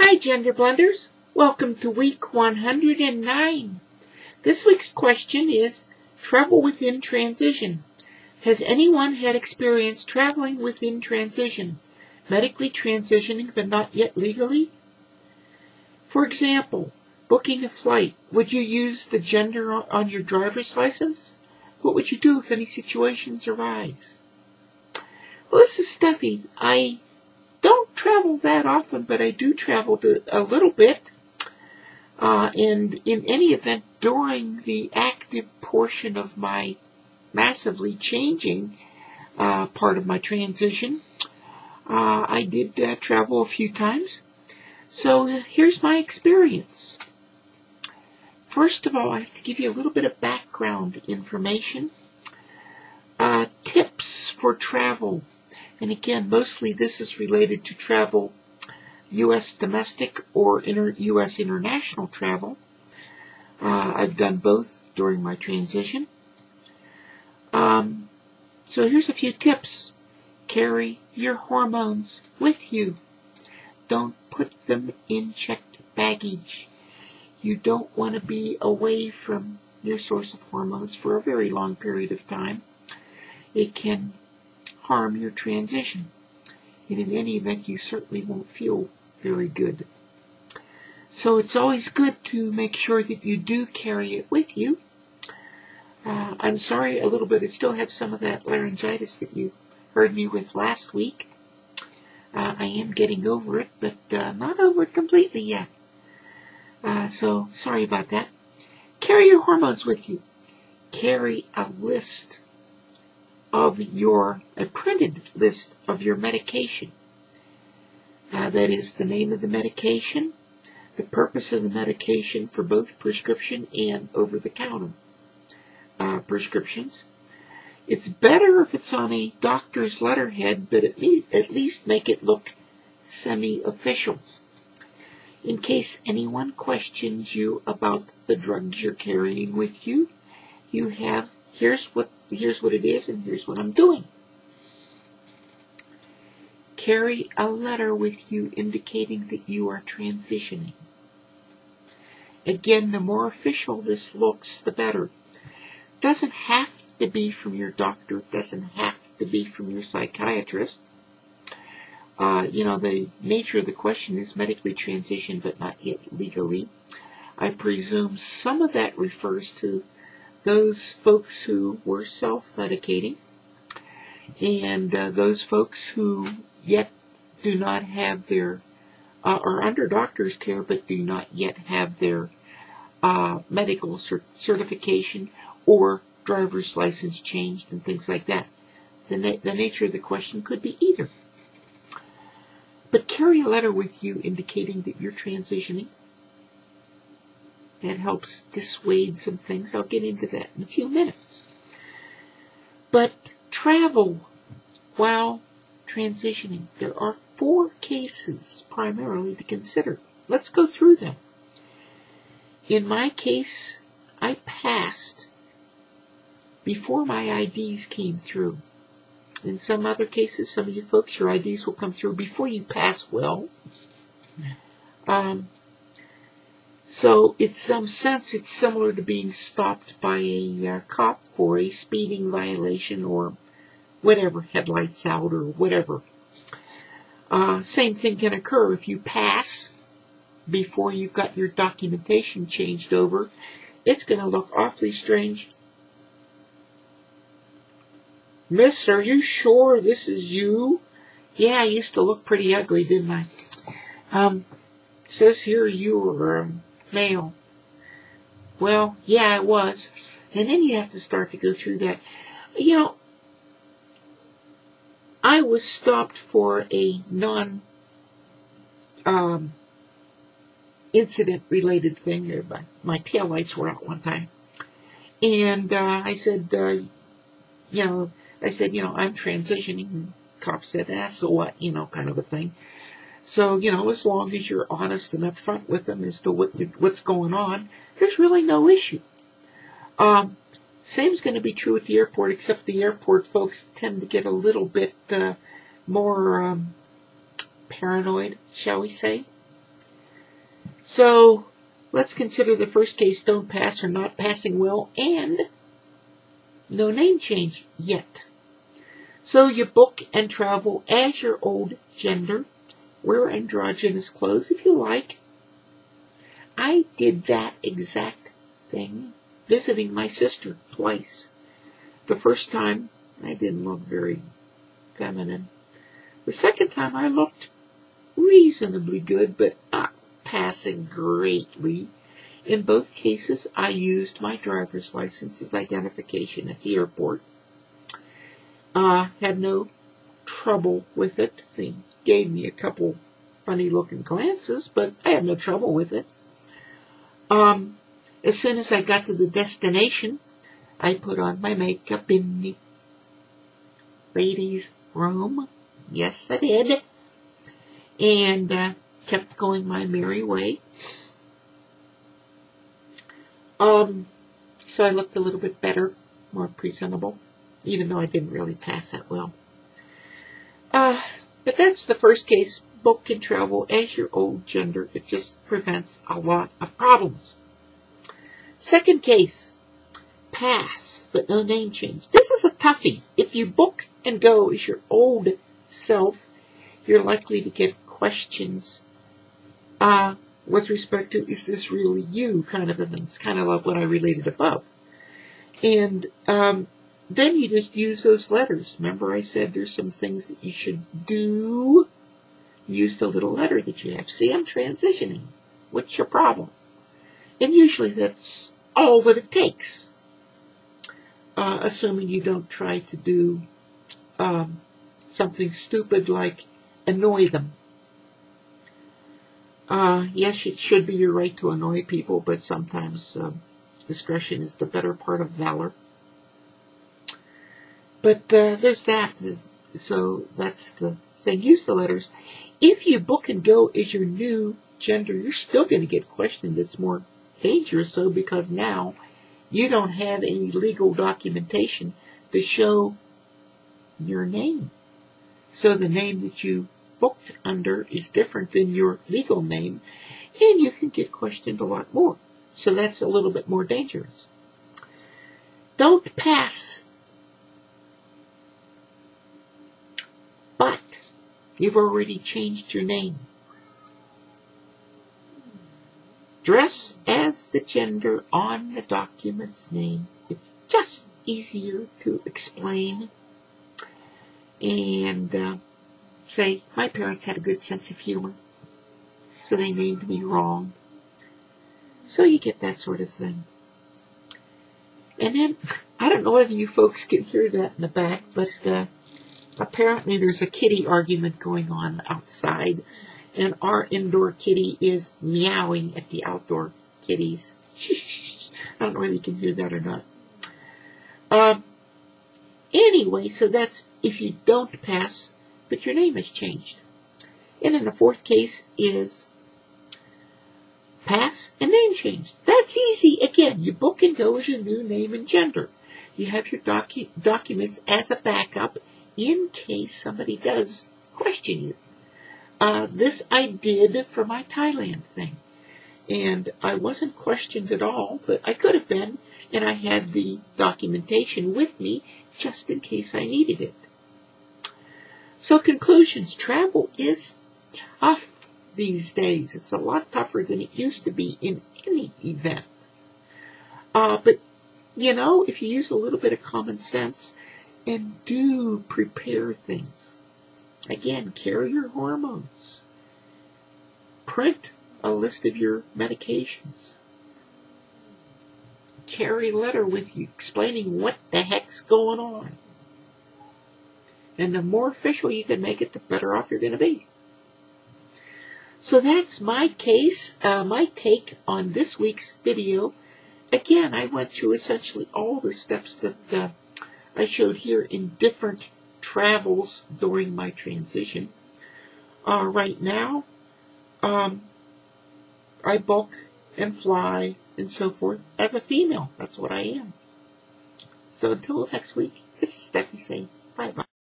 Hi, GenderBlenders. Welcome to week 109. This week's question is, travel within transition. Has anyone had experience traveling within transition, medically transitioning but not yet legally? For example, booking a flight. Would you use the gender on your driver's license? What would you do if any situations arise? Well, this is Steffi. I don't travel that often, but I do travel a little bit. And in any event, during the active portion of my massively changing part of my transition, I did travel a few times. So here's my experience. First of all, I have to give you a little bit of background information. Tips for travel. And again, mostly this is related to travel, U.S. domestic or U.S. international travel. I've done both during my transition. So here's a few tips. Carry your hormones with you. Don't put them in checked baggage. You don't want to be away from your source of hormones for a very long period of time. It can harm your transition. And in any event, you certainly won't feel very good. So it's always good to make sure that you do carry it with you. I'm sorry a little bit, I still have some of that laryngitis that you heard me with last week. I am getting over it, but not over it completely yet. So sorry about that. Carry your hormones with you. Carry a list of a printed list of your medication. That is the name of the medication, the purpose of the medication for both prescription and over-the-counter prescriptions. It's better if it's on a doctor's letterhead, but at least make it look semi-official. In case anyone questions you about the drugs you're carrying with you, you have, here's what it is and here's what I'm doing. Carry a letter with you indicating that you are transitioning. Again, the more official this looks, the better. Doesn't have to be from your doctor. Doesn't have to be from your psychiatrist. The nature of the question is medically transitioned but not yet legally. I presume some of that refers to those folks who were self-medicating and those folks who yet do not have their, are under doctor's care but do not yet have their medical certification or driver's license changed and things like that. The nature of the question could be either. But carry a letter with you indicating that you're transitioning. That helps dissuade some things. I'll get into that in a few minutes. But travel while transitioning. There are 4 cases primarily to consider. Let's go through them. In my case, I passed before my IDs came through. In some other cases, some of you folks, your IDs will come through before you pass well. So in some sense, it's similar to being stopped by a cop for a speeding violation or whatever, headlights out or whatever. Same thing can occur if you pass before you've got your documentation changed over. It's going to look awfully strange. Miss, are you sure this is you? Yeah, I used to look pretty ugly, didn't I? Says here you were male. Well, yeah, I was. And then you have to start to go through that. I was stopped for a incident related thing. My taillights were out one time. And I said, I'm transitioning. And the cop said, so what? Kind of a thing. So, as long as you're honest and upfront with them as to what's going on, there's really no issue. Same's going to be true at the airport, except the airport folks tend to get a little bit more paranoid, shall we say. So let's consider the first case, don't pass or not passing well, and no name change yet. So you book and travel as your old gender. Wear androgynous clothes if you like. I did that exact thing visiting my sister twice. The first time, I didn't look very feminine. The second time, I looked reasonably good, but not passing greatly. In both cases, I used my driver's license as identification at the airport. Had no trouble with it. They gave me a couple funny-looking glances, but I had no trouble with it. As soon as I got to the destination, I put on my makeup in the ladies' room. Yes, I did. And kept going my merry way. So I looked a little bit better, more presentable, even though I didn't really pass that well. But that's the first case. Book and travel as your old gender. It just prevents a lot of problems. Second case, pass, but no name change. This is a toughie. If you book and go as your old self, you're likely to get questions with respect to, is this really you, kind of a thing. It's kind of like what I related above. And then you just use those letters. Remember I said there's some things that you should do? Use the little letter that you have. See, I'm transitioning. What's your problem? And usually that's all that it takes. Assuming you don't try to do something stupid like annoy them. Yes, it should be your right to annoy people, but sometimes discretion is the better part of valor. But there's that. So that's the thing. Use the letters. If you book and go as your new gender, you're still going to get questioned. It's more dangerous, so because now you don't have any legal documentation to show your name. So the name that you booked under is different than your legal name, and you can get questioned a lot more. So that's a little bit more dangerous. Don't pass. But you've already changed your name. Dress as the gender on the document's name. It's just easier to explain. And say, my parents had a good sense of humor, so they named me wrong. So you get that sort of thing. And then, I don't know whether you folks can hear that in the back, but apparently there's a kitty argument going on outside. And our indoor kitty is meowing at the outdoor kitties. I don't know whether you can hear that or not. Anyway, so that's if you don't pass, but your name has changed. And then the fourth case is pass and name change. That's easy. Again, you book and go as your new name and gender. You have your documents as a backup in case somebody does question you. This I did for my Thailand thing. And I wasn't questioned at all, but I could have been. And I had the documentation with me just in case I needed it. So conclusions. Travel is tough these days. It's a lot tougher than it used to be in any event. But, you know, if you use a little bit of common sense and do prepare things. Again, carry your hormones. Print a list of your medications. Carry a letter with you explaining what the heck's going on. And the more official you can make it, the better off you're going to be. So that's my case, my take on this week's video. Again, I went through essentially all the steps that I showed here in different travels during my transition. Right now, I book and fly and so forth as a female. That's what I am. So until next week, this is Steffi saying